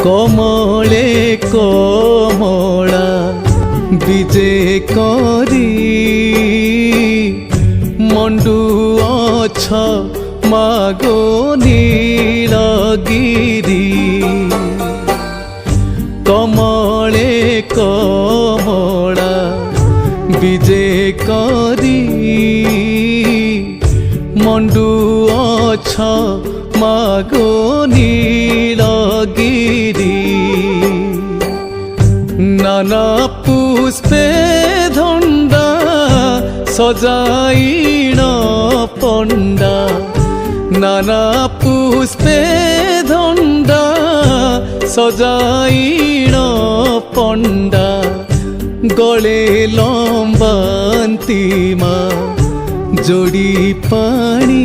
কমলে কমলা বিজে করি মন্ডু অছ মাগো নীলগিরি কমলে কমলা বিজে করি মন্ডু অছ মাগো নীলগিরি নানা পুষ্পে ধন্দা সজাইণ পণ্ডা নানা পুষ্পে ধন্দা সজাইণ পণ্ডা গলে লম্বান্তি মা जोड़ी पानी